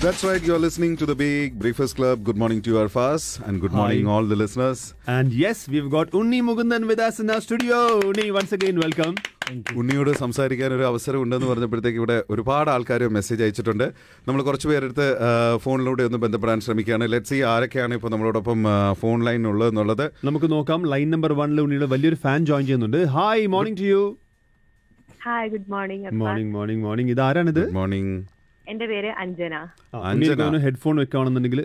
That's right, you're listening to the Big Breakfast Club. Good morning to you, Arfaz, and good morning all the listeners. And yes, we've got Unni Mukundan with us in our studio. Unni, once again, welcome. ഉണ്ണിയോട് സംസാരിക്കാൻ ഒരു അവസരം ഉണ്ടെന്ന് പറഞ്ഞപ്പോഴത്തേക്ക് ഇവിടെ ഒരുപാട് ആൾക്കാർ message അയച്ചിട്ടുണ്ട്. നമ്മൾ കുറച്ച് പേരെടുത്ത് ഫോണിലൂടെ ഒന്ന് ബന്ധപ്പെടാൻ ശ്രമിക്കുകയാണ്. ലെറ്റ്സ് സീ ആരൊക്കെയാണ് ഇപ്പോൾ നമ്മളോടൊപ്പം ഫോൺ ലൈൻ ഉള്ളതെന്നുള്ളത് നമുക്ക് നോക്കാം. ലൈൻ നമ്പർ 1 ഉണ്ണിയുടെ വലിയൊരു ഫാൻ ജോയിൻ ചെയ്യുന്നുണ്ട്. Hi, morning to you. Hi, good morning. Morning. ഇതാരാണിത്? മോർണിംഗ്. എന്റെ പേര് അഞ്ജന. ഹെഡ്ഫോൺ വെക്കുകയാണെന്നുണ്ടെങ്കിൽ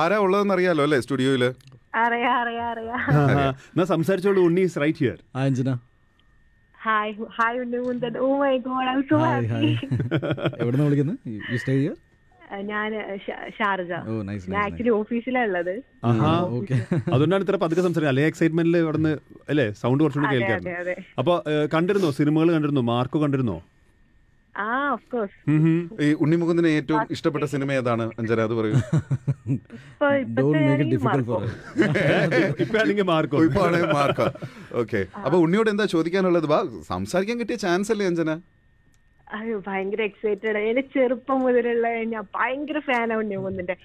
ആരാ ഉള്ളതെന്ന് അറിയാലോ അല്ലേ സ്റ്റുഡിയോയില്? അറിയാം. സംസാരിച്ചോളൂ. Unni is right here. Anjana. Hi Unni Mukundan. Oh my god, I am so happy. എവിടെന്നാ വിളിക്കുന്നത്? You stay here? ഞാൻ ഷാർജ. ഞാൻ ആക്ച്വലി ഓഫീസിലാണ് ഉള്ളത്. അതുകൊണ്ടാണ് ഇത്ര പതുക്കെ സംസാരിക്കുന്നത്. അല്ലെ എക്സൈറ്റ്മെന്റിൽ ഇവിടുന്ന് അല്ലേ സൗണ്ട് കുറച്ചുകൂടി കേൾക്കാം. അപ്പൊ കണ്ടിരുന്നോ? സിനിമകൾ കണ്ടിരുന്നോ? മാർക്കോ കണ്ടിരുന്നോ? ഈ ഉണ്ണിമുകുന്ദന് ഏറ്റവും ഇഷ്ടപ്പെട്ട സിനിമ ഏതാണ് അഞ്ജന? അത് പറയൂ. മാർക്കോ. ഓക്കെ, അപ്പൊ ഉണ്ണിയോട് എന്താ ചോദിക്കാനുള്ളത്? സംസാരിക്കാൻ കിട്ടിയ ചാൻസ് അല്ലേ അഞ്ജന? അയ്യോ, ഭയങ്കര എക്സൈറ്റഡ്. എന്റെ ചെറുപ്പം മുതലുള്ള ഞാൻ ഭയങ്കര ഫാനാണ് ഉണ്ണിമുകുന്ദന്റെ.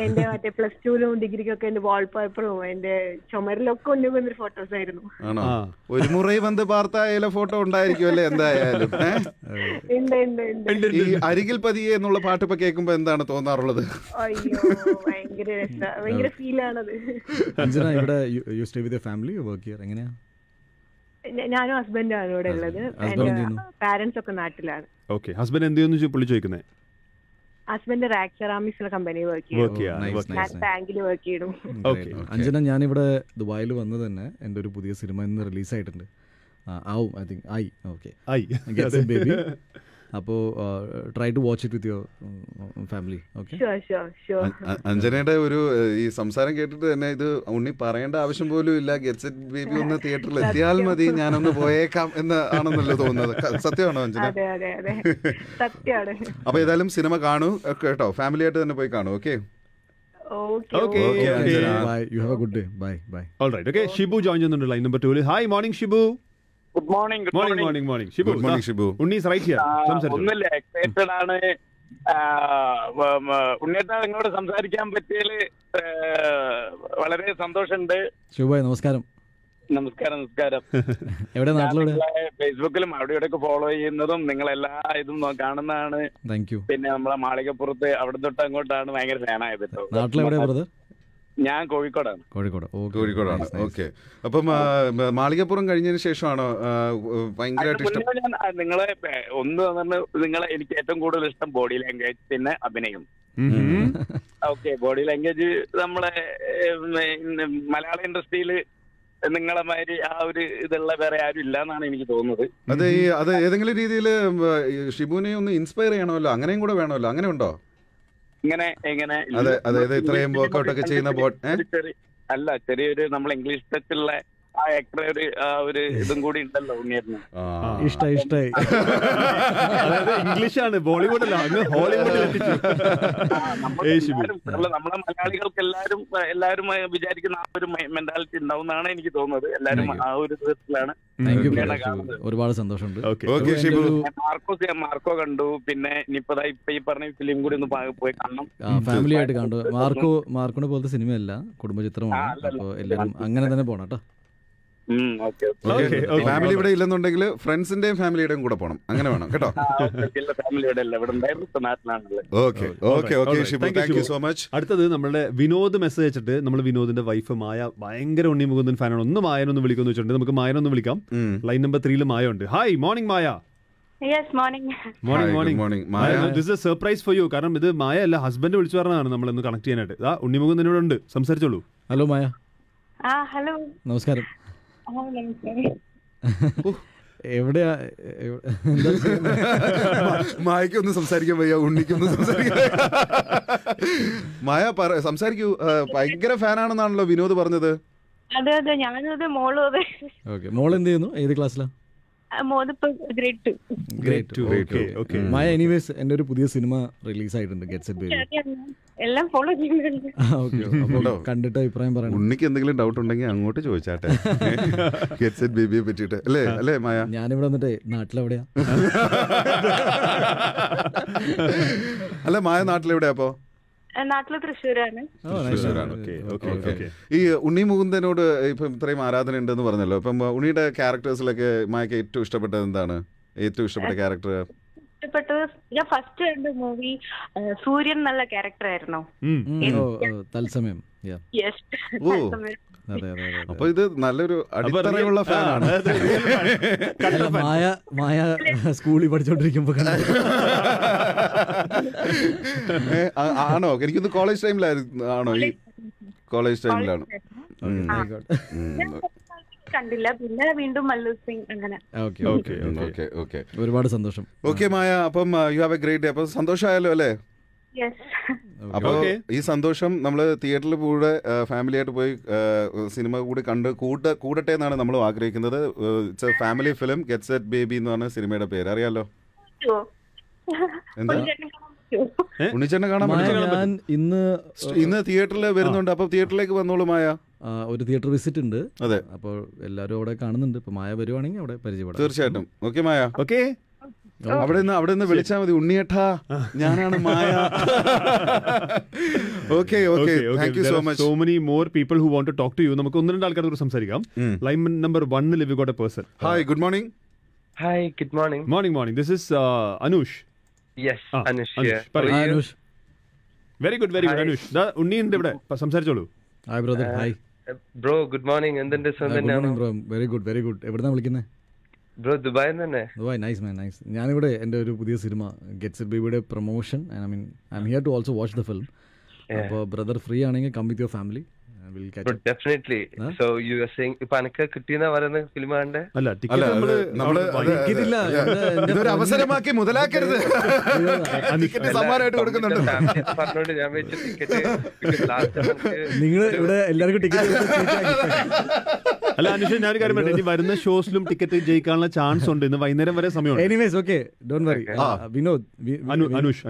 എന്റെ മറ്റേ +2 ഡിഗ്രിക്കൊക്കെ എന്റെ വാൾപേപ്പറും എന്റെ ചുമരിലൊക്കെ ഉണ്ണിമുകുന്ദന്റെ ഫോട്ടോസ് ആയിരുന്നു. ആണോ? ഒരു മുறை വന്ന് പാർത്തായാലും ഫോട്ടോ ഉണ്ടായിരിക്കും അല്ലേ? എന്തായാലും ഈ അരികിൽ പതിയെ എന്നുള്ള പാട്ട് ഇപ്പൊ കേൾക്കുമ്പോ എന്താണ് തോന്നാറുള്ളത്? അയ്യോ, ഭയങ്കര ഭയങ്കര ഫീലാണത്. ഞാനും ഹസ്ബൻഡാണ് ഇവിടെ ഉള്ളത്. എന്റെ പാരന്റ്സ് ഒക്കെ നാട്ടിലാണ്. ഓക്കെ, ഹസ്ബൻഡ് എന്ത് ചെയ്യുന്നു പുള്ളി ചോദിക്കുന്നത്? ഹസ്ബൻഡ് റാക്ക് സെറാമിക്സിലെ കമ്പനി വർക്ക് ചെയ്യും. ഞാൻ ബാങ്കിൽ വർക്ക് ചെയ്യണം. അഞ്ജന, ഞാനിവിടെ ദുബായിൽ വന്നത് തന്നെ എന്റെ ഒരു പുതിയ സിനിമ ഇന്ന് റിലീസായിട്ടുണ്ട്. ബേബി. അപ്പോ try to watch it with your family. Okay, അഞ്ജനയുടെ ഒരു ഈ സംസാരം കേട്ടിട്ട് തന്നെ ഇത് ഉണ്ണി പറയേണ്ട ആവശ്യം പോലും ഇല്ല. ഗെറ്റ്സ് ഇറ്റ് ബേബി ഒന്ന് തിയേറ്ററിൽ എത്തിയാൽ മതി, ഞാനൊന്ന് പോയേക്കാം എന്ന് ആണെന്നല്ലോ തോന്നുന്നത്. സത്യമാണോ അഞ്ജന? അപ്പൊ ഏതായാലും സിനിമ കാണൂ കേട്ടോ, ഫാമിലി ആയിട്ട് തന്നെ പോയി കാണൂ. ഓക്കെ. ഷിബു ജോയിൻ ചെയ്യുന്നുണ്ട് line number 2. Hi, morning Shibu. Good morning. Unni is right here. ഒന്നുമില്ല, എക്സൈറ്റഡ് ആണ്. ഉണ്ണിയേട്ടാ, നിങ്ങളോട് സംസാരിക്കാൻ പറ്റിയതിൽ വളരെ സന്തോഷമുണ്ട്. ശുഭായ്, നമസ്കാരം. നമസ്കാരം. എവിടെ? നാട്ടിലൂടെ? ഫേസ്ബുക്കിലും അവിടെ ഇവിടെയൊക്കെ ഫോളോ ചെയ്യുന്നതും നിങ്ങളെല്ലാ ഇതും കാണുന്നതാണ്. Thank you. പിന്നെ നമ്മളെ മാളികപ്പുറത്ത് അവിടെ തൊട്ട് അങ്ങോട്ടാണ് ഭയങ്കര ഫാനായത്. നാട്ടിലെവിടെ ബ്രദർ? ഞാൻ കോഴിക്കോടാണ്. കോഴിക്കോടാണ്. ഓക്കെ. അപ്പം മാളികപ്പുറം കഴിഞ്ഞതിന് ശേഷമാണോ ഭയങ്കരമായിട്ട് ഇഷ്ടം? നിങ്ങളെ നിങ്ങളെ എനിക്ക് ഏറ്റവും കൂടുതൽ ഇഷ്ടം ബോഡി ലാംഗ്വേജ്, പിന്നെ അഭിനയം. ഓക്കെ, ബോഡി ലാംഗ്വേജ് നമ്മളെ മലയാള ഇൻഡസ്ട്രിയിൽ നിങ്ങളെ മാതിരി ആ ഒരു ഇതുള്ള വേറെ ആരും ഇല്ല എന്നാണ് എനിക്ക് തോന്നുന്നത്. അത് ഏതെങ്കിലും രീതിയിൽ ഷിബുവിനെ ഒന്ന് ഇൻസ്പയർ ചെയ്യണമല്ലോ, അങ്ങനെയും കൂടെ വേണമല്ലോ. അങ്ങനെ ഉണ്ടോ? എങ്ങനെ അതായത് ഇത്രയും വർക്ക്ഔട്ട് ഒക്കെ ചെയ്യുന്ന അല്ല, ചെറിയൊരു നമ്മൾ ഇംഗ്ലീഷ് ടച്ചുള്ള ആ ആക്ടർ ഒരു ഇതും കൂടി ഉണ്ടല്ലോ ഉണ്ണിയേട്ടന്. ഇഷ്ടായി. അതായത് ഇംഗ്ലീഷാണ്, ബോളിവുഡ് അല്ല, അങ്ങ് ഹോളിവുഡ്. നമ്മളെ മലയാളികൾക്ക് എല്ലാരും വിചാരിക്കുന്ന ആ ഒരു മെന്റാലിറ്റി ഉണ്ടാവുന്നതാണ് എനിക്ക് തോന്നുന്നത്. എല്ലാരും ആ ഒരു വിധത്തിലാണ്. ഒരുപാട് സന്തോഷമുണ്ട്. മാർക്കോ കണ്ടു. പിന്നെ ഇനിയിപ്പോ ഈ പറഞ്ഞ ഫിലിം കൂടി ഒന്ന് പോയി കാണണം. ഫാമിലി ആയിട്ട് കണ്ടു. മാർക്കോനെ പോലത്തെ സിനിമയല്ല, കുടുംബചിത്രമാണ്. അപ്പൊ എല്ലാരും അങ്ങനെ തന്നെ പോണം കേട്ടോ. ഫാമിലി ഇവിടെ ഇല്ലെന്നുണ്ടെങ്കിൽ ഫ്രണ്ട്സിന്റെയും ഫാമിലിയുടെയും കൂടെ പോകണം. അങ്ങനെ വേണം കേട്ടോ. അടുത്തത് നമ്മുടെ വിനോദ് മെസ്സേജ് അയച്ചിട്ട്, നമ്മൾ വിനോദിന്റെ വൈഫ് മായ ഭയങ്കര ഉണ്ണി മുകുന്ദൻ ഫാനാണ്. ഒന്ന് മായനൊന്ന് വിളിക്കുമെന്ന് വെച്ചിട്ടുണ്ട്. നമുക്ക് മായനൊന്ന് വിളിക്കാം. ലൈൻ നമ്പർ 3 മായ ഉണ്ട്. Hi, morning Maya. Morning. This is A surprise for you. കാരണം ഇത് മായ അല്ല, ഹസ്ബൻഡ് വിളിച്ചു പറഞ്ഞതാണ് നമ്മളൊന്ന് കണക്ട് ചെയ്യാനായിട്ട്. ഉണ്ണി മുകുന്ദനോട് ഉണ്ട്, സംസാരിച്ചോളൂ. ഹലോ മായ. ഹലോ, നമസ്കാരം. എവിടെയാ? മായക്കൊന്നും സംസാരിക്കാൻ വയ്യ, ഉണ്ണിക്കൊന്നും സംസാരിക്കാൻ. മായ സംസാരിക്കൂ. ഭയങ്കര ഫാനാണെന്നാണല്ലോ വിനോദ് പറഞ്ഞത്. അതെ, ഞാനത് മോളും അതെ. മോൾ എന്ത് ചെയ്യുന്നു? ഏത് ക്ലാസ്സിലാ? ഗ്രേഡ് 2. മായ, എനിവേസ് എന്റെ ഒരു പുതിയ സിനിമ റിലീസ് ആയിട്ടുണ്ട്, ഗെറ്റ്സ് ഇറ്റ് ബേബി. എല്ലാം ഫോളോ ചെയ്യുന്നുണ്ട്. ഓക്കെ, അപ്പോൾ കണ്ടിട്ട് അഭിപ്രായം പറയണം. ഉണ്ണിക്ക് എന്തെങ്കിലും ഡൗട്ട് ഉണ്ടെങ്കിൽ അങ്ങോട്ട് ചോദിച്ചാട്ടെ ഗെറ്റ് സെറ്റ് ബേബിയെ പറ്റിയിട്ട്. അല്ലേ മായ? ഞാനിവിടെ വന്നിട്ട് നാട്ടിലെവിടെയാ? അല്ല മായ നാട്ടിലെവിടെയാ അപ്പോ? നാട്ടില് തൃശ്ശൂരാണ്. ഈ ഉണ്ണി മുകുന്ദനോട് ഇപ്പം ഇത്രയും ആരാധന ഉണ്ടെന്ന് പറഞ്ഞല്ലോ, ഇപ്പം ഉണ്ണിയുടെ ക്യാരക്ടേഴ്സിലൊക്കെ മായക്ക് ഏറ്റവും ഇഷ്ടപ്പെട്ടത് എന്താണ്? ഏറ്റവും ഇഷ്ടപ്പെട്ട ക്യാരക്ടർ? ഇഷ്ടപ്പെട്ടത് ഞാൻ ഫസ്റ്റ് കണ്ട മൂവി സൂര്യൻ നല്ല ക്യാരക്ടർ ആയിരുന്നു. തത്സമയം. യെസ്. അപ്പൊ ഇത് നല്ലൊരു അടിത്തറയുള്ള ഫാനാണ്. മായ സ്കൂളിൽ പഠിച്ചോണ്ടിരിക്കുമ്പോ ആണോ? എനിക്കൊന്ന് കോളേജ് ടൈമിലായിരുന്നു. ആണോ? ഈ കോളേജ് ടൈമിലാണ്. കണ്ടില്ല, പിന്നെ വീണ്ടും മല്ലു സിംഗ് അങ്ങനെ. ഒരുപാട് സന്തോഷം. ഓക്കെ മായ, അപ്പം you have A great day. അപ്പൊ സന്തോഷമായല്ലോ അല്ലേ? അപ്പൊ ഈ സന്തോഷം നമ്മള് തിയേറ്ററിൽ കൂടെ ഫാമിലി ആയിട്ട് പോയി സിനിമ കൂടി കണ്ട് കൂടട്ടെ എന്നാണ് നമ്മൾ ആഗ്രഹിക്കുന്നത്. It's a family film, get set baby എന്ന് പറഞ്ഞ സിനിമയുടെ പേര് അറിയാലോ? എന്താ? ഉണ്ണിച്ചേട്ടനെ കാണാൻ ഞാൻ ഇന്ന് തിയേറ്ററിൽ വരുന്നുണ്ട്. അപ്പൊ തിയേറ്ററിലേക്ക് വന്നോളൂ മായ. ഒരു തിയേറ്റർ വിസിറ്റ് ഉണ്ട്. അതെ, അപ്പോൾ എല്ലാവരും അവിടെ കാണുന്നുണ്ട്. ഇപ്പൊ മായ വരുവാണെങ്കിൽ അവിടെ പരിചയപ്പെടാം. തീർച്ചയായിട്ടും. ഓക്കെ മായ. ഓക്കെ, അവിടെ നിന്ന് വിളിച്ചാൽ മതി, ഉണ്ണിയേട്ടാ ഞാനാണ് Maya. Okay okay, thank you so much. So many more people who want to talk to you. നമുക്ക് ഒന്ന് രണ്ട് ആൾക്കാരോട് സംസാരിക്കാം. Line number 1 we got a person. Hi, good morning. Hi, good morning. Morning. This is Anush. Yes, Anush here. Anush. Very good, Anush. Unni ഉണ്ട് ഇവിടെ, സംസാരിച്ചോളൂ. Hi brother. Hi bro, good morning. എന്തുണ്ട്? Bro? Very good. എവിടുന്നാ വിളിക്കുന്നത്? Bro, ദുബായിൽ തന്നെ. Dubai. Nice man, nice. ഞാനിവിടെ എൻ്റെ ഒരു പുതിയ സിനിമ ഗെറ്റ് സെറ്റ് ബേബിയുടെ promotion, I am here to also watch the film. അപ്പോൾ ബ്രദർ ഫ്രീ ആണെങ്കിൽ come with your family. Definitely. So you are saying ഇപ്പൊ അനക്ക് കിട്ടിയെന്നാ പറയുന്ന ഫിലിം കാണണ്ടേ? അല്ല, ടിക്കറ്റ് ഇല്ല, ഇതൊരു അവസരമാക്കി മുതലാക്കരുത്. ടിക്കറ്റ് സമ്മാനമായിട്ട് കൊടുക്കുന്നുണ്ട് പറഞ്ഞോണ്ട് ഞാൻ വെച്ച ടിക്കറ്റ് നിങ്ങൾ ഇവിടെ എല്ലാവർക്കും ടിക്കറ്റ്. അല്ല അനുഷ, ഞാൻ ഒരു കാര്യം പറയട്ടെ, ഇനി വരുന്ന ഷോസിലും ടിക്കറ്റ് ജയിക്കാനുള്ള ചാൻസ് ഉണ്ട്. ഇന്ന് വൈകുന്നേരം വരെ സമയമുണ്ട്. Anyways, okay, don't worry. Vinod, Anush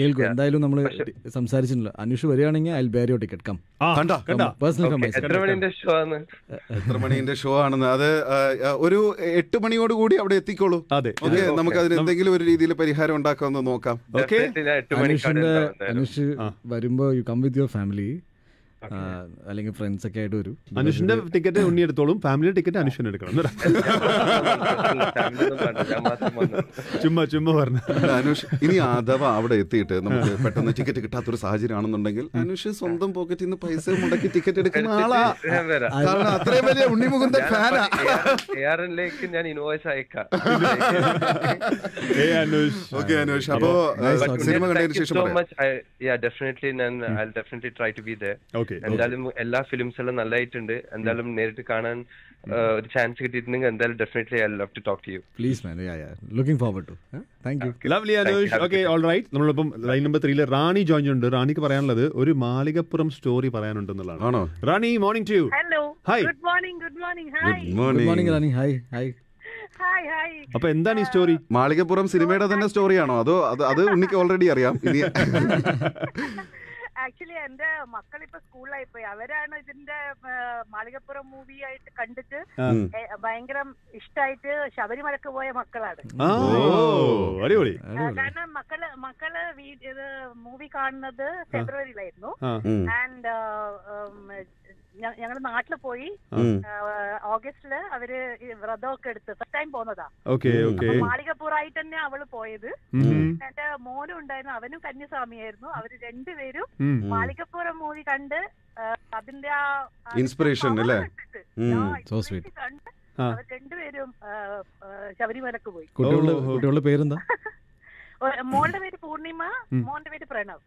കേൾക്കൂ, എന്തായാലും നമ്മൾ സംസാരിച്ചിട്ടില്ല. അനുഷ് വരികയാണെങ്കിൽ I will bear your ticket. Come. എത്ര മണിന്റെ ഷോ ആണെന്ന്? അത് ഒരു 8 മണിയോട് കൂടി അവിടെ എത്തിക്കോളൂ. അതെ, ഓക്കെ, നമുക്ക് അതിന് എന്തെങ്കിലും ഒരു രീതിയിൽ പരിഹാരം ഉണ്ടാക്കാമെന്ന് നോക്കാം. ഓക്കെ, അനുഷ് വരുമ്പോ you come with your family, അല്ലെങ്കിൽ ഫ്രണ്ട്സ് ഒക്കെ ആയിട്ട് വരും. അനുഷിന്റെ ടിക്കറ്റ് ഉണ്ണി എടുത്തോളും, ഫാമിലി ടിക്കറ്റ് അനുഷിന് എടുക്കണം. ചുമ്മാ പറഞ്ഞു. അനുഷ്, ഇനി അഥവാ അവിടെ എത്തിയിട്ട് നമുക്ക് പെട്ടെന്ന് ടിക്കറ്റ് കിട്ടാത്തൊരു സാഹചര്യം ആണെന്നുണ്ടെങ്കിൽ അനുഷ് സ്വന്തം പോക്കറ്റിൽ നിന്ന് പൈസ മുടക്കി ടിക്കറ്റ് എടുക്കുന്ന ആളാ. കാരണം അത്രയും വലിയ ഉണ്ണിമുകുന്ദൻ ഫാനാ. ഞാൻ ഇൻവോയ്സ് അയക്കാം. ഓക്കെ അനുഷ്, അപ്പോ സിനിമ കണ്ടതിന് ശേഷം definitely try to be there. എന്തായാലും എല്ലാ ഫിലിംസ് എല്ലാം നല്ലതായിട്ടുണ്ട്. എന്തായാലും നേരിട്ട് കാണാൻ ഒരു ചാൻസ് കിട്ടിയിട്ടുണ്ടെങ്കിൽ എന്തായാലും definitely I love to talk to you. Please man, looking forward to. Thank you. Lovely Anush. Okay, all right. നമ്മളിപ്പം ലൈൻ നമ്പർ 3 റാണി ജോയിൻ ഉണ്ട്. റാണിക്ക് പറയാനുള്ളത് ഒരു മാളികപ്പുറം സ്റ്റോറി പറയാനുണ്ടെന്നുള്ളതാണ്. ആണോ? Rani, morning to you. Hello. Hi. Good morning. Good morning Rani. Hi. അപ്പൊ എന്താണ് ഈ സ്റ്റോറി? മാളികപ്പുറം സിനിമയുടെ തന്നെ സ്റ്റോറിയാണോ? അതോ അത് ഉണ്ണിക്ക് ഓൾറെഡി അറിയാം? ഇനി ആക്ച്വലി എന്റെ മക്കളിപ്പോ സ്കൂളിലായി പോയി. അവരാണ് ഇതിന്റെ മാളികപ്പുറം മൂവി ആയിട്ട് കണ്ടിട്ട് ഭയങ്കര ഇഷ്ടായിട്ട് ശബരിമലക്ക് പോയ മക്കളാണ്. കാരണം മക്കള് ഇത് മൂവി കാണുന്നത് ഫെബ്രുവരിയിലായിരുന്നു. ആൻഡ് ഞങ്ങള് നാട്ടില് പോയി ഓഗസ്റ്റില് അവര് വ്രതമൊക്കെ എടുത്ത് ഫസ്റ്റ് ടൈം പോന്നതാ. മാളികപ്പുറായിട്ട് തന്നെ അവള് പോയത്. എന്റെ മോനും ഉണ്ടായിരുന്നു, അവനും കന്യാസ്വാമിയായിരുന്നു. അവര് രണ്ടുപേരും മാളികപ്പുറം മൂവി കണ്ട് അതിന്റെ ഇൻസ്പിറേഷൻ അല്ലേ കണ്ട് അവർ രണ്ടുപേരും ശബരിമലക്ക് പോയി. കുട്ടികളുടെ പേരെന്താ? മോളുടെ പേര് പൂർണിമ, മോന്റെ പേര് പ്രണവ്.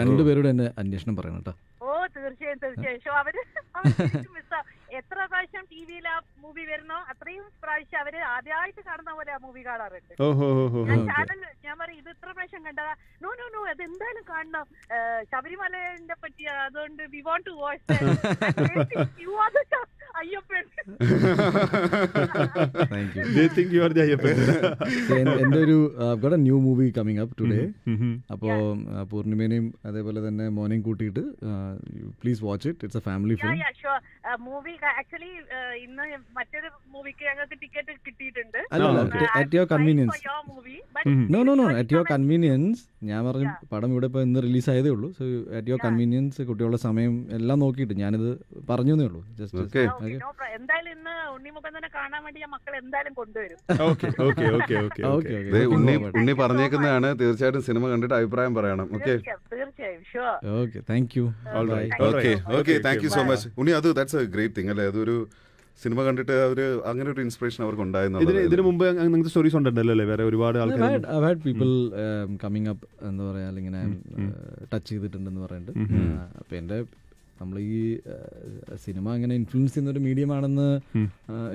രണ്ടുപേരുടെ എന്നെ അന്വേഷണം പറയണം കേട്ടോ. ഓ തീർച്ചയായും. ഷോ അവര് മിസ്സാ. എത്ര പ്രാവശ്യം ടിവിയിൽ ആ മൂവി വരുന്നോ അത്രയും പ്രാവശ്യം അവര് ആദ്യമായിട്ട് കാണുന്ന പോലെ ആ മൂവി കാണാറുണ്ട്. ഞാൻ പറയും ഇത് ഇത്ര പ്രാവശ്യം കണ്ടതാ. നോ അത് എന്തായാലും കാണണം, ശബരിമലന്റെ പറ്റി, അതുകൊണ്ട് we want to watch. Ayyappan. Thank you. They think you are the Ayyappan. എൻ്റെ ഒരു got a new movie coming up today. അപ്പോൾ പൂർണിമേനെയും അതേപോലെ തന്നെ മോനെയും കൂട്ടിയിട്ട് please watch it. It's a family film. Movie actually ഇന്ന് മറ്റൊരു മൂവിക്ക് ഞങ്ങൾക്ക് ടിക്കറ്റ് കിട്ടിയിട്ടുണ്ട്. അല്ല, at your convenience. No at your convenience. ഞാൻ പറഞ്ഞു പടം ഇവിടെ ഇപ്പോൾ ഇന്ന് റിലീസ് ആയതേ ഉള്ളൂ. സോ അറ്റ് യുവർ കൺവീനിയൻസ്, കുട്ടികളുടെ സമയം എല്ലാം നോക്കിയിട്ട് ഞാനിത് പറഞ്ഞേ ഉള്ളൂ. ജസ്റ്റ് എന്തായാലും ഇന്ന് ഉണ്ണിമുഖനെ കാണാൻ വേണ്ടി ഞാൻ മക്കളെ എന്തായാലും കൊണ്ടുവരും. ഉണ്ണി പറഞ്ഞേക്കുന്നതാണ്. തീർച്ചയായിട്ടും സിനിമ കണ്ടിട്ട് അഭിപ്രായം പറയണം. തീർച്ചയായും sure. Okay, thank you. Okay, thank you so much. Unni, അത് ദാറ്റ്സ് എ ഗ്രേറ്റ് തിങ് അല്ലേ? അതൊരു സിനിമ കണ്ടിട്ട് അങ്ങനെ ഒരു ഇൻസ്പിറേഷൻ അവർക്ക് ഉണ്ടായിരുന്നു. ഇതിനു മുമ്പ് അങ്ങനത്തെ സ്റ്റോറീസ് ഉണ്ടല്ലോ വേറെ ഒരുപാട് ആൾക്കാർ? പീപ്പിൾ കമ്മിങ് അപ്പ് എന്താ പറയാ, ഇങ്ങനെ ടച്ച് ചെയ്തിട്ടുണ്ടെന്ന് പറയുന്നുണ്ട്. അപ്പൊ എന്റെ നമ്മൾ ഈ സിനിമ അങ്ങനെ ഇൻഫ്ലുവൻസ് ചെയ്യുന്ന ഒരു മീഡിയം ആണെന്ന്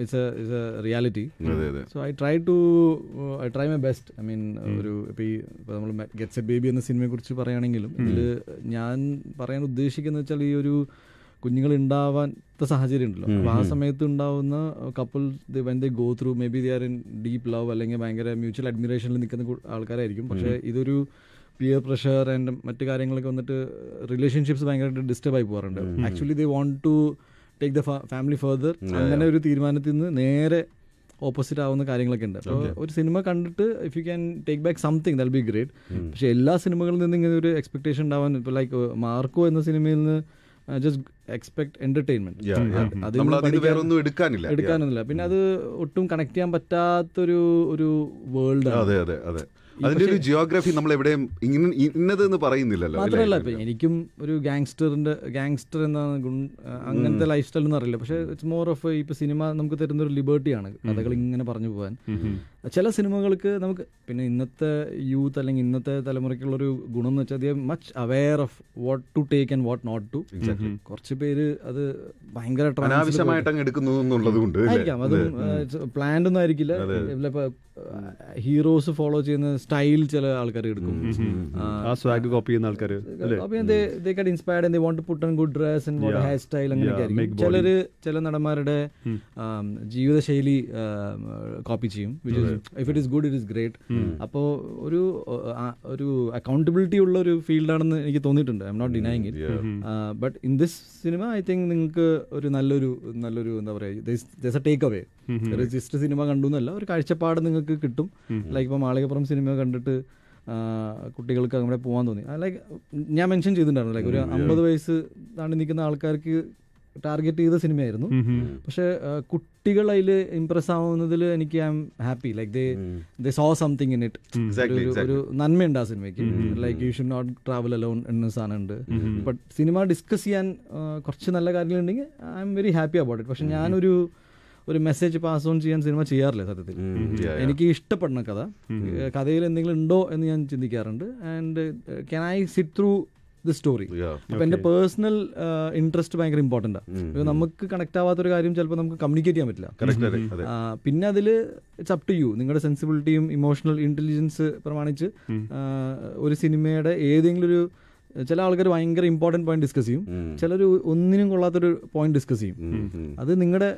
it's A reality. So I try my best. I mean ഒരു ഇപ്പോൾ നമ്മൾ ഗെറ്റ്സ് എ ബേബി എന്ന സിനിമയെ കുറിച്ച് പറയുകയാണെങ്കിലും ഇതിൽ ഞാൻ പറയാൻ ഉദ്ദേശിക്കുന്നത് വെച്ചാൽ ഈ ഒരു കുഞ്ഞുങ്ങൾ ഉണ്ടാവാത്ത സാഹചര്യം ഉണ്ടല്ലോ. അപ്പോൾ ആ സമയത്ത് ഉണ്ടാവുന്ന couples when they go through may be they are in deep love അല്ലെങ്കിൽ ഭയങ്കര മ്യൂച്വൽ അഡ്മിറേഷനിൽ നിൽക്കുന്ന ആൾക്കാരായിരിക്കും. പക്ഷേ ഇതൊരു പിയർ പ്രഷർ ആൻഡ് മറ്റു കാര്യങ്ങളൊക്കെ വന്നിട്ട് റിലേഷൻഷിപ്സ് ഭയങ്കരമായിട്ട് ഡിസ്റ്റർബ് ആയി പോകാറുണ്ട്. Actually they want to take the family further. അങ്ങനെ ഒരു തീരുമാനത്തിൽ നിന്ന് നേരെ ഓപ്പോസിറ്റ് ആവുന്ന കാര്യങ്ങളൊക്കെ ഉണ്ട്. അപ്പോൾ ഒരു സിനിമ കണ്ടിട്ട് if you can take back something that be great. പക്ഷേ എല്ലാ സിനിമകളിൽ നിന്നും ഇങ്ങനെ ഒരു എക്സ്പെക്ടേഷൻ ഉണ്ടാവാൻ, ഇപ്പോൾ ലൈക്ക് മാർക്കോ എന്ന സിനിമയിൽ നിന്ന് ജസ്റ്റ് എക്സ്പെക്ട് എന്റർടൈൻമെന്റ്, എടുക്കാനൊന്നുമില്ല. പിന്നെ അത് ഒട്ടും കണക്ട് ചെയ്യാൻ പറ്റാത്തൊരു വേൾഡ് ആണ്. അതിന്റെ ഒരു ജിയോഗ്രഫി നമ്മൾ എവിടെയും ഇന്നതെന്ന് പറയുന്നില്ലല്ലോ. മാത്രമല്ല ഇപ്പൊ എനിക്കും ഒരു ഗാങ്സ്റ്റർ എന്ന അങ്ങനത്തെ ലൈഫ് സ്റ്റൈൽ ഒന്നും അറിയില്ല. പക്ഷെ ഇറ്റ്സ് മോർ ഓഫ് ഇപ്പൊ സിനിമ നമുക്ക് തരുന്ന ഒരു ലിബർട്ടിയാണ് കഥകൾ ഇങ്ങനെ പറഞ്ഞു പോകാൻ. ചില സിനിമകൾക്ക് നമുക്ക് പിന്നെ ഇന്നത്തെ യൂത്ത് അല്ലെങ്കിൽ ഇന്നത്തെ തലമുറയ്ക്കുള്ളൊരു ഗുണം എന്ന് വെച്ചാൽ they much aware of what to take and what not to. കുറച്ച് പേര് അത് ഭയങ്കര ആയിരിക്കാം, അതും പ്ലാൻഡ് ഒന്നും ആയിരിക്കില്ല. ഹീറോസ് ഫോളോ ചെയ്യുന്ന സ്റ്റൈൽ ചില ആൾക്കാർ എടുക്കും, inspired and they want to put on good dress and what hair style അങ്ങനെയൊക്കെ ആയിരിക്കും. ചില നടന്മാരുടെ ജീവിതശൈലി കോപ്പി ചെയ്യും. If it is good it is great. അപ്പോൾ ഒരു അക്കൗണ്ടബിലിറ്റി ഉള്ള ഒരു ഫീൽഡാണെന്ന് എനിക്ക് തോന്നിയിട്ടുണ്ട്. I'm not denying it. But in this cinema I think നിങ്ങൾക്ക് ഒരു നല്ലൊരു എന്താ പറയുക, ടേക്ക് അവേ. ജസ്റ്റ് സിനിമ കണ്ടു എന്നല്ല, ഒരു കാഴ്ചപ്പാട് നിങ്ങൾക്ക് കിട്ടും. ലൈക്ക് ഇപ്പോൾ മാളികപ്പുറം സിനിമ കണ്ടിട്ട് കുട്ടികൾക്ക് അങ്ങനെ പോകാൻ തോന്നി. ലൈക്ക് ഞാൻ മെൻഷൻ ചെയ്തിട്ടുണ്ടായിരുന്നു, ലൈക്ക് ഒരു 50 വയസ്സ് താണ്ടി നിൽക്കുന്ന ആൾക്കാർക്ക് ടാർഗറ്റ് ചെയ്ത സിനിമയായിരുന്നു. പക്ഷെ കുട്ടികൾ അതിൽ ഇംപ്രസ് ആവുന്നതിൽ എനിക്ക് I am happy. Like they saw something in it. ഒരു നന്മയുണ്ട് ആ സിനിമയ്ക്ക്. Like you should not travel alone എന്ന സാധനമുണ്ട്. ബട്ട് സിനിമ ഡിസ്കസ് ചെയ്യാൻ കുറച്ച് നല്ല കാര്യങ്ങളുണ്ടെങ്കിൽ I am very happy about it. പക്ഷെ ഞാനൊരു മെസ്സേജ് പാസ് ഓൺ ചെയ്യാൻ സിനിമ ചെയ്യാറില്ല സത്യത്തിൽ. എനിക്ക് ഇഷ്ടപ്പെടുന്ന കഥയിൽ എന്തെങ്കിലും ഉണ്ടോ എന്ന് ഞാൻ ചിന്തിക്കാറുണ്ട്. And can I sit through the story. അപ്പൊ എന്റെ പേഴ്സണൽ ഇൻട്രസ്റ്റ് ഭയങ്കര ഇമ്പോർട്ടന്റ് ആണ്. നമുക്ക് കണക്ട് ആവാത്തൊരു കാര്യം ചിലപ്പോൾ നമുക്ക് കമ്മ്യൂണിക്കേറ്റ് ചെയ്യാൻ പറ്റില്ല. പിന്നെ അതില് ഇറ്റ്സ് അപ് ടു യു. നിങ്ങളുടെ സെൻസിബിലിറ്റിയും ഇമോഷണൽ ഇന്റലിജൻസ് പ്രമാണിച്ച് ഒരു സിനിമയുടെ ഏതെങ്കിലും ഒരു, ചില ആൾക്കാർ ഭയങ്കര ഇമ്പോർട്ടന്റ് പോയിന്റ് ഡിസ്കസ് ചെയ്യും, ചിലർ ഒന്നിനും കൊള്ളാത്തൊരു പോയിന്റ് ഡിസ്കസ് ചെയ്യും. അത് നിങ്ങളുടെ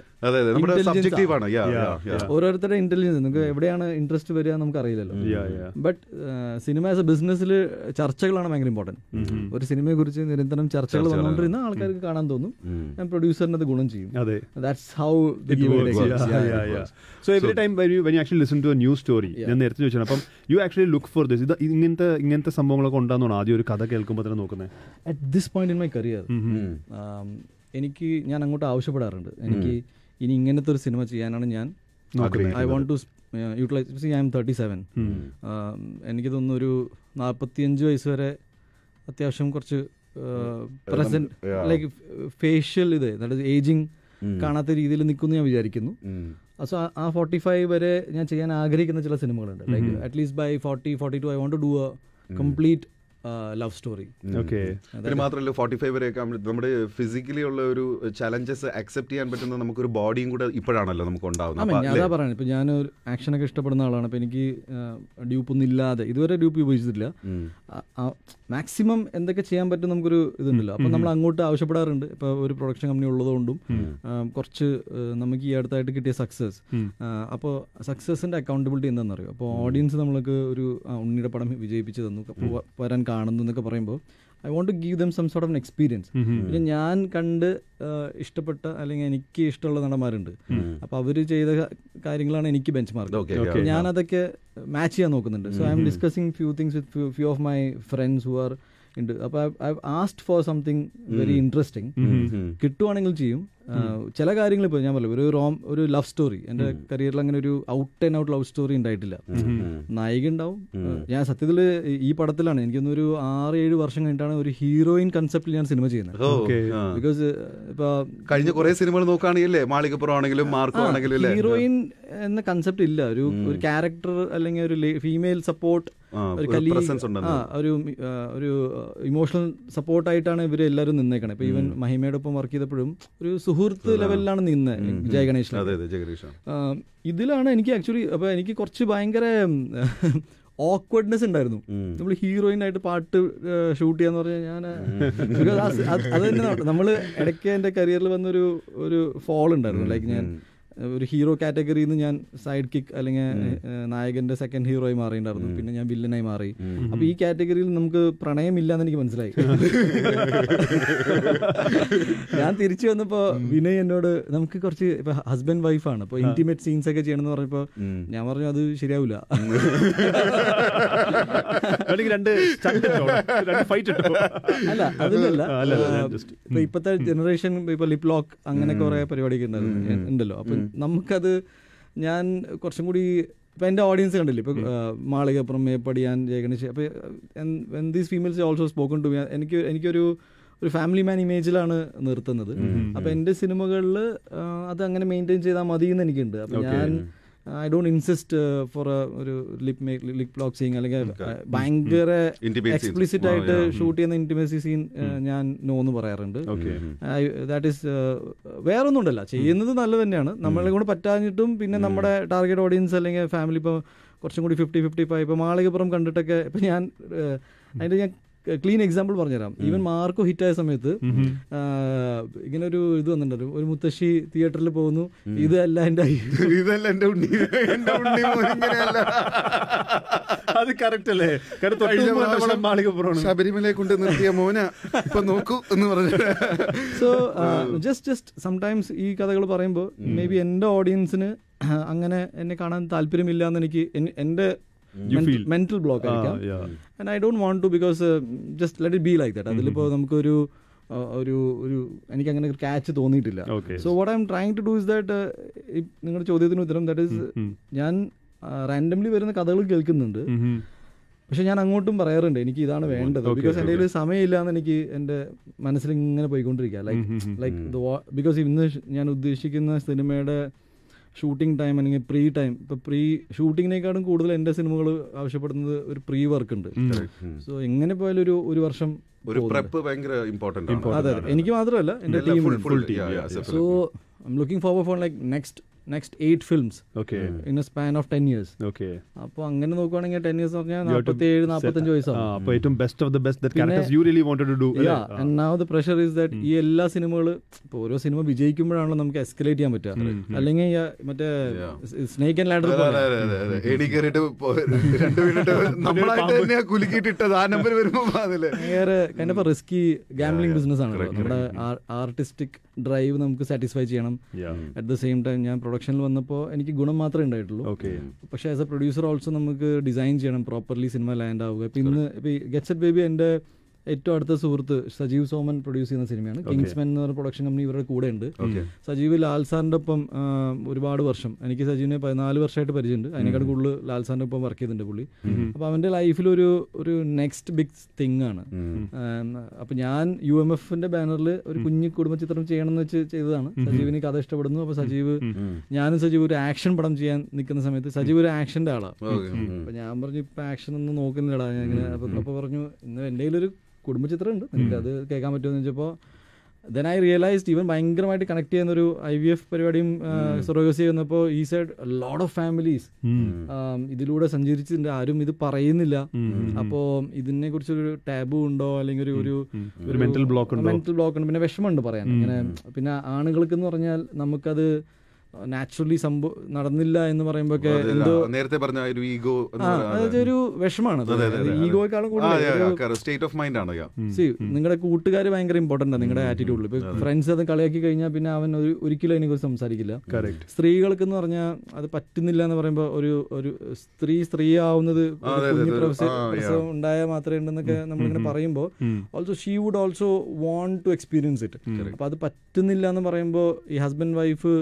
ഓരോരുത്തരുടെ ഇന്റലിജൻസ്. നിങ്ങൾക്ക് എവിടെയാണ് ഇൻട്രസ്റ്റ് വരിക നമുക്ക് അറിയില്ലല്ലോ. ബട്ട് സിനിമ ആസ് എ ബിസിനസ്സിൽ ചർച്ചകളാണ് ഭയങ്കര ഇമ്പോർട്ടന്റ്. ഒരു സിനിമയെ കുറിച്ച് നിരന്തരം ചർച്ചകൾ വന്നുകൊണ്ടിരുന്ന ആൾക്കാർക്ക് കാണാൻ തോന്നും, പ്രൊഡ്യൂസറിന് അത് ഗുണം ചെയ്യും. That's how the give and take. So every time when you actually listen to a new story, ഞാൻ നേരത്തെ ചോദിച്ചാൽ, അപ്പം you actually look for this. ഇങ്ങനത്തെ സംഭവങ്ങളൊക്കെ ഉണ്ടാകുന്നതാണ് ആദ്യം ഒരു കഥ കേൾക്കുമ്പോൾ തന്നെ നോക്കുന്നത്. At this point in my career, ഞാൻ അങ്ങോട്ട് ആവശ്യപ്പെടാറുണ്ട്, എനിക്ക് ഇനി ഇങ്ങനത്തെ ഒരു സിനിമ ചെയ്യാനാണ് ഞാൻ നോക്കുന്നത്. I want to utilise. I'm 37. എനിക്ക് തോന്നുന്നു ഒരു 45 വയസ്സ് വരെ അത്യാവശ്യം കുറച്ച് പ്രസന്റ് ലൈക്ക് ഫേഷ്യൽ ഏജിങ് കാണാത്ത രീതിയിൽ നിൽക്കുമെന്ന് ഞാൻ വിചാരിക്കുന്നു. സോ ആ 45 വരെ ഞാൻ ചെയ്യാൻ ആഗ്രഹിക്കുന്ന ചില സിനിമകളുണ്ട്. Like at least by 40-42 I want to do a complete love story. പിന്നെ മാത്രമല്ല 45 വരെയൊക്കെ നമ്മുടെ ഫിസിക്കലി ഉള്ള ഒരു ചലഞ്ചസ് അക്സെപ്റ്റ് ചെയ്യാൻ പറ്റുന്ന നമുക്കൊരു ബോഡിയും കൂടെ ഇപ്പോഴാണല്ലോ നമുക്ക് ഉണ്ടാവുന്നത്. ഞാൻ അതാ പറയുന്നത്, ഇപ്പൊ ഞാൻ ആക്ഷനൊക്കെ ഇഷ്ടപ്പെടുന്ന ആളാണ്. അപ്പൊ എനിക്ക് ഡ്യൂപ്പൊന്നും ഇല്ലാതെ ഇതുവരെ ഡ്യൂപ്പ് ഉപയോഗിച്ചിട്ടില്ല. മാക്സിമം എന്തൊക്കെ ചെയ്യാൻ പറ്റും നമുക്കൊരു ഇതുണ്ടല്ലോ. അപ്പൊ നമ്മൾ അങ്ങോട്ട് ആവശ്യപ്പെടാറുണ്ട്. ഇപ്പൊ ഒരു പ്രൊഡക്ഷൻ കമ്പനി ഉള്ളതുകൊണ്ടും കുറച്ച് നമുക്ക് ഈ അടുത്തായിട്ട് കിട്ടിയ സക്സസ്, അപ്പോൾ സക്സസിന്റെ അക്കൗണ്ടബിലിറ്റി എന്താണെന്നറിയോ? അപ്പോൾ ഓഡിയൻസ് നമ്മൾക്ക് ഒരു ഉണ്ണിയുടെ പടം വിജയിപ്പിച്ച് തന്നു, വരാൻ കാണുന്നു എന്നൊക്കെ പറയുമ്പോൾ I want to give them some sort of experience. പിന്നെ ഞാൻ കണ്ട് ഇഷ്ടപ്പെട്ട അല്ലെങ്കിൽ എനിക്ക് ഇഷ്ടമുള്ള നടന്മാരുണ്ട്. അപ്പോൾ അവർ ചെയ്ത കാര്യങ്ങളാണ് എനിക്ക് ബെഞ്ച് മാർക്ക്. ഞാൻ അതൊക്കെ മാച്ച് ചെയ്യാൻ നോക്കുന്നുണ്ട്. So I M discussing few things with few of my friends who are ഉണ്ട്. അപ്പോൾ I have asked for something very interesting. കിട്ടുവാണെങ്കിൽ ചെയ്യും. ചില കാര്യങ്ങൾ ഇപ്പോൾ ഞാൻ പറഞ്ഞു, ഒരു ലവ് സ്റ്റോറി എൻ്റെ കരിയറിൽ അങ്ങനെ ഒരു out and out love story ഉണ്ടായിട്ടില്ല. നായിക ഉണ്ടാവും. ഞാൻ സത്യത്തിൽ ഈ പടത്തിലാണ് എനിക്കൊന്നൊരു 6-7 വർഷം കഴിഞ്ഞിട്ടാണ് ഒരു ഹീറോയിൻ കൺസെപ്റ്റിൽ ഞാൻ സിനിമ ചെയ്യുന്നത്. ബിക്കോസ് ഇപ്പൊ കഴിഞ്ഞ കുറെ സിനിമകൾ നോക്കുകയാണെങ്കിൽ മാളികപ്പുറം ആണെങ്കിലും മാർക്കോ ആണെങ്കിലും ഹീറോയിൻ എന്ന കൺസെപ്റ്റ് ഇല്ല. ഒരു ക്യാരക്ടർ അല്ലെങ്കിൽ ഒരു ഫീമെയിൽ സപ്പോർട്ട്, ഒരു ഇമോഷണൽ സപ്പോർട്ടായിട്ടാണ് ഇവർ എല്ലാവരും നിന്നേക്കണേ. ഇപ്പൊ ഈവൻ മഹിമയുടെ ഒപ്പം വർക്ക് ചെയ്തപ്പോഴും ഒരു സുഹൃത്ത് ലെവലിലാണ് നിന്ന് ജയ ഗണേഷ്. ഇതിലാണ് എനിക്ക് ആക്ച്വലി അപ്പൊ എനിക്ക് കുറച്ച് ഭയങ്കര ഓക്വേർഡ്നെസ് ഉണ്ടായിരുന്നു. നമ്മൾ ഹീറോയിൻ ആയിട്ട് പാട്ട് ഷൂട്ട് ചെയ്യാന്ന് പറഞ്ഞാൽ ഞാൻ അത് തന്നെ നമ്മള് ഇടയ്ക്ക് എൻ്റെ കരിയറിൽ വന്നൊരു ഫോൾ ഉണ്ടായിരുന്നു. ലൈക്ക് ഞാൻ ഒരു ഹീറോ കാറ്റഗറിയിൽ നിന്ന് ഞാൻ സൈഡ് കിക്ക് അല്ലെങ്കിൽ നായകന്റെ സെക്കൻഡ് ഹീറോ ആയി മാറിയിട്ടുണ്ടായിരുന്നു. പിന്നെ ഞാൻ വില്ലനായി മാറി. അപ്പൊ ഈ കാറ്റഗറിയിൽ നമുക്ക് പ്രണയമില്ല എന്ന് എനിക്ക് മനസ്സിലായി. ഞാൻ തിരിച്ചു വന്നപ്പോ വിനയ് എന്നോട് നമുക്ക് കുറച്ച് ഇപ്പൊ ഹസ്ബൻഡ് വൈഫാണ്, അപ്പൊ ഇന്റിമേറ്റ് സീൻസ് ഒക്കെ ചെയ്യണമെന്ന് പറഞ്ഞപ്പോ ഞാൻ പറഞ്ഞു അത് ശരിയാവില്ല. അല്ല അതിലല്ല, ഇപ്പൊ ഇപ്പത്തെ ജനറേഷൻ ഇപ്പൊ ലിപ് ലോക്ക് അങ്ങനെ കുറെ പരിപാടിയൊക്കെ ഉണ്ടല്ലോ. അപ്പൊ നമുക്കത് ഞാൻ കുറച്ചും കൂടി ഇപ്പം എൻ്റെ ഓഡിയൻസ് കണ്ടില്ലേ, ഇപ്പോൾ മാളികപ്പുറം, മേപ്പടിയാൻ, ജയഗണേഷ്, അപ്പോൾ these females also spoken to me. എനിക്കൊരു ഫാമിലി മാൻ ഇമേജിലാണ് നിർത്തുന്നത്. അപ്പോൾ എൻ്റെ സിനിമകളിൽ അത് അങ്ങനെ മെയിൻറ്റെയിൻ ചെയ്താൽ മതി എന്ന് എനിക്കുണ്ട്. അപ്പോൾ ഞാൻ ഐ ഡോണ്ട് ഇൻസിസ്റ്റ് ഫോർ ഒരു ലിപ് ലോക്ക് സീൻ അല്ലെങ്കിൽ ഭയങ്കര എക്സ്പ്ലിസിറ്റ് ആയിട്ട് ഷൂട്ട് ചെയ്യുന്ന ഇന്റിമസി സീൻ ഞാൻ നോ എന്ന് പറയാറുണ്ട്. ദാറ്റ് ഈസ് വേറെ ഒന്നും ഉണ്ടല്ല, ചെയ്യുന്നത് നല്ലത് തന്നെയാണ്. നമ്മളെ കൊണ്ട് പറ്റാഞ്ഞിട്ടും പിന്നെ നമ്മുടെ ടാർഗറ്റ് ഓഡിയൻസ് അല്ലെങ്കിൽ ഫാമിലി ഇപ്പോൾ കുറച്ചും കൂടി 50-55 ഇപ്പോൾ മാളികപ്പുറം കണ്ടിട്ടൊക്കെ ഇപ്പം ഞാൻ അതിൻ്റെ ഞാൻ ക്ലീൻ എക്സാമ്പിൾ പറഞ്ഞുതരാം. ഈവൻ മാർക്കോ ഹിറ്റായ സമയത്ത് ഇങ്ങനെ ഒരു ഇത് വന്നിട്ടുണ്ടല്ലോ, ഒരു മുത്തശ്ശി തിയേറ്ററിൽ പോകുന്നു, ഇതല്ല എൻ്റെ ഉണ്ണി, അത് കറക്റ്റ് അല്ലേ? ശബരിമലയെ കൊണ്ട് നിർത്തിയ മോന ഇപ്പൊ നോക്കൂ എന്ന് പറഞ്ഞു. സോ ജസ്റ്റ് സംടൈംസ് ഈ കഥകൾ പറയുമ്പോൾ മേ ബി എൻ്റെ ഓഡിയൻസിന് അങ്ങനെ എന്നെ കാണാൻ താല്പര്യമില്ല എന്ന് എനിക്ക് എൻ്റെ mental block ആയിരിക്കാം. And I don't want to, because just let it be like that. അതിലിപ്പോൾ നമുക്കൊരു എനിക്ക് അങ്ങനെ ഒരു ക്യാച്ച് തോന്നിയിട്ടില്ല. So what I'm trying to do is that, നിങ്ങളുടെ ചോദ്യത്തിന് ഉത്തരം ദാറ്റ് ഈസ്, ഞാൻ റാൻഡംലി വരുന്ന കഥകൾ കേൾക്കുന്നുണ്ട്, പക്ഷെ ഞാൻ അങ്ങോട്ടും പറയാറുണ്ട് എനിക്ക് ഇതാണ് വേണ്ടത്. ബിക്കോസ് എൻ്റെ കയ്യിൽ സമയമില്ല എന്ന് എനിക്ക് എൻ്റെ മനസ്സിൽ ഇങ്ങനെ പോയിക്കൊണ്ടിരിക്കുക. ബിക്കോസ് ഇന്ന് ഞാൻ ഉദ്ദേശിക്കുന്ന സിനിമയുടെ ഷൂട്ടിംഗ് ടൈം അല്ലെങ്കിൽ പ്രീ ടൈം, ഇപ്പോൾ പ്രീ ഷൂട്ടിങ്ങിനേക്കാളും കൂടുതൽ എൻ്റെ സിനിമകൾ ആവശ്യപ്പെടുന്നത് ഒരു പ്രീ വർക്ക് ഉണ്ട്. സോ എങ്ങനെ പോയാലും ഒരു വർഷം അതെ, എനിക്ക് മാത്രമല്ല എൻ്റെ ടീമിന്. So I am looking forward for like next 8 films in a span of 10 years. അപ്പോൾ അങ്ങനെ നോക്കുവാണെങ്കിൽ 10 years പറഞ്ഞാൽ 47-45 വയസ്സാണ്. അപ്പോൾ ഏറ്റവും best of the best that characters you really wanted to do. And now the pressure is that ഈ എല്ലാ സിനിമകൾ ഇപ്പോൾ ഓരോ സിനിമ വിജയിക്കുമ്പോഴാണല്ലോ നമുക്ക് എസ്കലേറ്റ് ചെയ്യാൻ പറ്റുക. അല്ലെങ്കിൽ മറ്റേ സ്നേക്ക് ആൻഡ് ലാഡർ വേറെ kind of risky gambling business ആണല്ലോ. നമ്മുടെ ആർട്ടിസ്റ്റിക് ഡ്രൈവ് നമുക്ക് സാറ്റിസ്ഫൈ ചെയ്യണം. അറ്റ് ദ സെയിം ടൈം ഞാൻ പ്രൊഡക്ഷനിൽ വന്നപ്പോൾ എനിക്ക് ഗുണം മാത്രമേ ഉണ്ടായിട്ടുള്ളൂ, പക്ഷേ ആസ് എ പ്രൊഡ്യൂസർ ഓൾസോ നമുക്ക് ഡിസൈൻ ചെയ്യണം പ്രോപ്പർലി സിനിമ ലാൻഡ് ആവുക. ഇപ്പം ഇന്ന് ഇപ്പോൾ ഗെറ്റ്സ് ഇറ്റ് ബേബി എൻ്റെ ഏറ്റവും അടുത്ത സുഹൃത്ത് സജീവ് സോമൻ പ്രൊഡ്യൂസ് ചെയ്യുന്ന സിനിമയാണ്. കിങ്സ്മെൻ എന്ന് പറഞ്ഞ പ്രൊഡക്ഷൻ കമ്പനി ഇവരുടെ കൂടെ ഉണ്ട്. സജീവ് ലാൽ സാറിൻ്റെ ഒപ്പം ഒരുപാട് വർഷം, എനിക്ക് സജീവിനെ 14 വർഷമായിട്ട് പരിചയമുണ്ട്. അതിനേക്കാൾ കൂടുതൽ ലാൽ സാറിൻ്റെ ഒപ്പം വർക്ക് ചെയ്തിട്ടുണ്ട് പുള്ളി. അപ്പോൾ അവൻ്റെ ലൈഫിലൊരു നെക്സ്റ്റ് ബിഗ് തിങ് ആണ്. അപ്പോൾ ഞാൻ UMFന്റെ ബാനറിൽ ഒരു കുഞ്ഞു കുടുംബ ചിത്രം ചെയ്യണമെന്ന് വെച്ച് ചെയ്തതാണ്. സജീവിന് കഥ ഇഷ്ടപ്പെടുന്നു. അപ്പോൾ സജീവ്, ഞാനും സജീവ് ഒരു ആക്ഷൻ പടം ചെയ്യാൻ നിൽക്കുന്ന സമയത്ത് സജീവ് ഒരു ആക്ഷൻ്റെ ആളാണ്. അപ്പോൾ ഞാൻ പറഞ്ഞു ഇപ്പം ആക്ഷൻ ഒന്നും നോക്കുന്നില്ലടാ ഞാൻ ഇങ്ങനെ. അപ്പോൾ പറഞ്ഞു ഇന്ന് എൻ്റെ കയ്യിലൊരു കുടുംബചിത്രം ഉണ്ട്, എനിക്ക് അത് കേൾക്കാൻ പറ്റുമെന്ന് വെച്ചപ്പോൾ ദെൻ ഐ റിയലൈസ്ഡ് ഇവൻ ഭയങ്കരമായിട്ട് കണക്ട് ചെയ്യുന്നൊരു IVF പരിപാടിയും സൊറോഗസി വന്നപ്പോൾ ഈ സൈഡ് ലോട്ട് ഓഫ് ഫാമിലീസ് ഇതിലൂടെ സഞ്ചരിച്ചിട്ടുണ്ട്, ആരും ഇത് പറയുന്നില്ല. അപ്പോൾ ഇതിനെ കുറിച്ചൊരു ടാബു ഉണ്ടോ അല്ലെങ്കിൽ ഒരു മെന്റൽ ബ്ലോക്ക് ഉണ്ട്, പിന്നെ വിഷമമുണ്ട് പറയാൻ. ഇങ്ങനെ പിന്നെ ആണുങ്ങൾക്ക് എന്ന് പറഞ്ഞാൽ നമുക്കത് നാച്ചുറലി നടന്നില്ല എന്ന് പറയുമ്പോ എന്തോ നേരത്തെ പറഞ്ഞ ഒരു ഈഗോ, ഒരു വിഷമാണ്. ഈഗോയെക്കാളും കൂടുതൽ സ്റ്റേറ്റ് ഓഫ് മൈൻഡ് ആണ്. നിങ്ങളുടെ കൂട്ടുകാർ ഭയങ്കര ഇമ്പോർട്ടന്റ് ആണ് നിങ്ങളുടെ ആറ്റിറ്റ്യൂഡിൽ. ഇപ്പൊ ഫ്രണ്ട്സ് അത് കളിയാക്കി കഴിഞ്ഞാൽ പിന്നെ അവൻ ഒരിക്കലും അതിനെ കുറിച്ച് സംസാരിക്കില്ല. സ്ത്രീകൾക്ക് എന്ന് പറഞ്ഞാൽ അത് പറ്റുന്നില്ല എന്ന് പറയുമ്പോൾ ഒരു സ്ത്രീ ആവുന്നത് പ്രസവം ഉണ്ടായാൽ മാത്രമേ ഉണ്ടെന്നൊക്കെ നമ്മളിങ്ങനെ പറയുമ്പോൾ also she would also want to experience it. അപ്പൊ അത് പറ്റുന്നില്ല എന്ന് പറയുമ്പോൾ ഈ ഹസ്ബൻഡ് വൈഫ്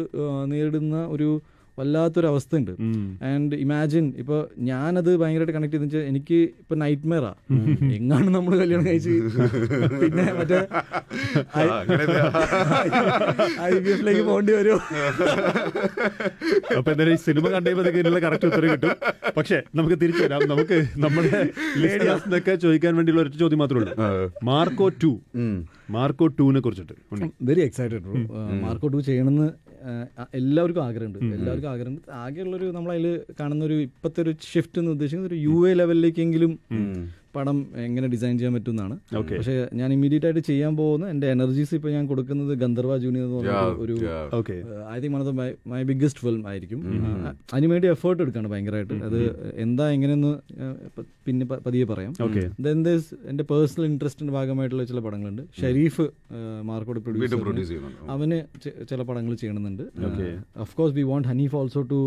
നേരിടുന്ന ഒരു വല്ലാത്തൊരു അവസ്ഥ ഉണ്ട്. ആൻഡ് ഇമാജിൻ ഇപ്പൊ ഞാനത് ഭയങ്കരമായിട്ട് കണക്ട് ചെയ്തെന്ന് വെച്ചാൽ എനിക്ക് ഇപ്പൊ നൈറ്റ് മെയറാ, എങ്ങാണ് നമ്മൾ കല്യാണം കഴിച്ച് പിന്നെ മറ്റേ IVFലേക്ക് പോകേണ്ടി വരുമോ. അപ്പൊ എന്തായാലും സിനിമ കണ്ടുകഴിയുമ്പോൾ കറക്റ്റ് ഉത്തരം കിട്ടും. പക്ഷെ നമുക്ക് തിരിച്ചു വരാം. നമുക്ക് നമ്മുടെ ലിസ്റ്റേഴ്സിനൊക്കെ ചോദിക്കാൻ വേണ്ടിയുള്ള ഒരു ചോദ്യം മാത്രമേ ഉള്ളൂ. മാർക്കോ 2 കുറിച്ചിട്ട് വെരി എക്സൈറ്റഡ്. മാർക്കോ 2 ചെയ്യണമെന്ന് എല്ലാവർക്കും ആഗ്രഹമുണ്ട്. ആകെയുള്ളൊരു നമ്മളതിൽ കാണുന്ന ഒരു ഇപ്പോഴത്തെ ഒരു ഷിഫ്റ്റ് എന്ന് ഉദ്ദേശിക്കുന്നത് ഒരു UA ലെവലിലേക്കെങ്കിലും പടം എങ്ങനെ ഡിസൈൻ ചെയ്യാൻ പറ്റും എന്നാണ്. പക്ഷെ ഞാൻ ഇമ്മീഡിയറ്റ് ആയിട്ട് ചെയ്യാൻ പോകുന്ന എൻ്റെ എനർജീസ് ഇപ്പൊ ഞാൻ കൊടുക്കുന്നത് ഗന്ധർവ ജൂനിയർ എന്ന് പറഞ്ഞ ഒരു I think one of my biggest film ആയിരിക്കും. അതിനുവേണ്ടി എഫേർട്ട് എടുക്കാണ് ഭയങ്കരമായിട്ട്. അത് എന്താ എങ്ങനെയെന്ന് പിന്നെ പതിയെ പറയാം. എൻ്റെ പേഴ്സണൽ ഇൻട്രസ്റ്റിന്റെ ഭാഗമായിട്ടുള്ള ചില പടങ്ങളുണ്ട്. ഷരീഫ് മാർക്കോട് പ്രൊഡ്യൂസ് അവന് ചില പടങ്ങൾ ചെയ്യണമെന്നുണ്ട്. Of course we want Hanif also to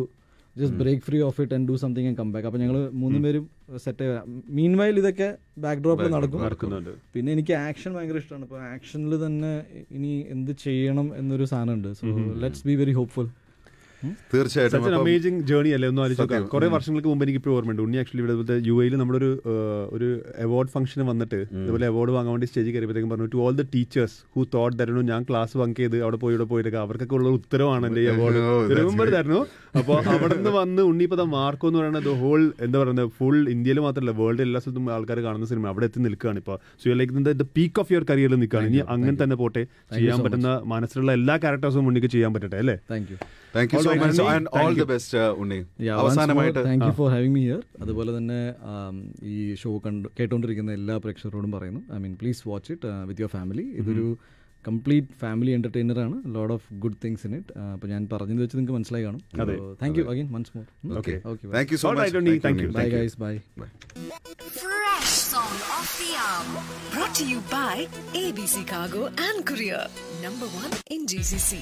just break free of it and do something and come back. അപ്പോൾ ഞങ്ങൾ 3 പേരും സെറ്റ് ആയി. മീൻവൈൽ ഇതൊക്കെ ബാക്ക്ഡ്രോപ്പിൽ നടക്കുന്നുണ്ട്. പിന്നെ എനിക്ക് ആക്ഷൻ ഭയങ്കര ഇഷ്ടമാണ്. അപ്പോൾ ആക്ഷനിൽ തന്നെ ഇനി എന്ത് ചെയ്യണം എന്നൊരു സാധനമുണ്ട്. So let's be very hopeful. തീർച്ചയായിട്ടും അമേസിംഗ് ജേർണി അല്ലേ. ഒന്ന് ആലോചിച്ച് കുറെ വർഷങ്ങൾക്ക് മുമ്പ് എനിക്ക് ഇപ്പോൾ ഓർമ്മയുണ്ട്. ഉണ്ണി ആക്ച്വലി ഇവിടെ UAE നമ്മളൊരു അവാർഡ് ഫംഗ്ഷന് വന്നിട്ട് ഇതുപോലെ അവാർഡ് വാങ്ങാൻ വേണ്ടി സ്റ്റേജിൽ കയറിയപ്പോഴത്തേക്കും പറഞ്ഞു to all the teachers who thought that ഞാൻ ക്ലാസ് ബങ്ക് ചെയ്ത് അവിടെ പോയിട്ടൊക്കെ അവർക്കൊക്കെ ഉള്ള ഉത്തരവാണ് എൻ്റെ ഈ അവാർഡ് തരുന്നു. അപ്പോൾ അവിടെ നിന്ന് വന്ന് ഉണ്ണിപ്പത മാർക്കോ എന്ന് പറയുന്നത് ഹോൾ എന്താ പറയുന്നത് ഫുൾ ഇന്ത്യയിൽ മാത്രമല്ല വേൾഡ് എല്ലാ സ്ഥലത്തും ആൾക്കാർ കാണുന്ന സിനിമ അവിടെ എത്തി നിൽക്കുകയാണ്. ഇപ്പോൾ so you like the peak of your കരിയറിൽ നിൽക്കുകയാണ്. ഇനി അങ്ങനെ തന്നെ പോട്ടെ, ചെയ്യാൻ പറ്റുന്ന മനസ്സിലുള്ള എല്ലാ ക്യാരക്ടേഴ്സും ഉണ്ണിക്ക് ചെയ്യാൻ പറ്റട്ടെ അല്ലേ. Thank you so much and all the best Unni. അവസാനമായിട്ട് thank you for having me here. അതുപോലെ തന്നെ ഈ ഷോ കേട്ടുകൊണ്ടിരിക്കുന്ന എല്ലാ പ്രേക്ഷകരോടും പറയുന്നു, I mean please watch it with your family. ഇതൊരു കംപ്ലീറ്റ് ഫാമിലി എന്റർടൈനർ ആണ്. Lot of good things in it. അപ്പോൾ ഞാൻ പറഞ്ഞത് വെച്ച് നിങ്ങൾക്ക് മനസ്സിലായി കാണും. Thank you again once more. Okay, thank you so much. Thank you. Bye guys, bye. Fresh song of the hour brought to you by ABC Cargo and Courier, #1 in GCC.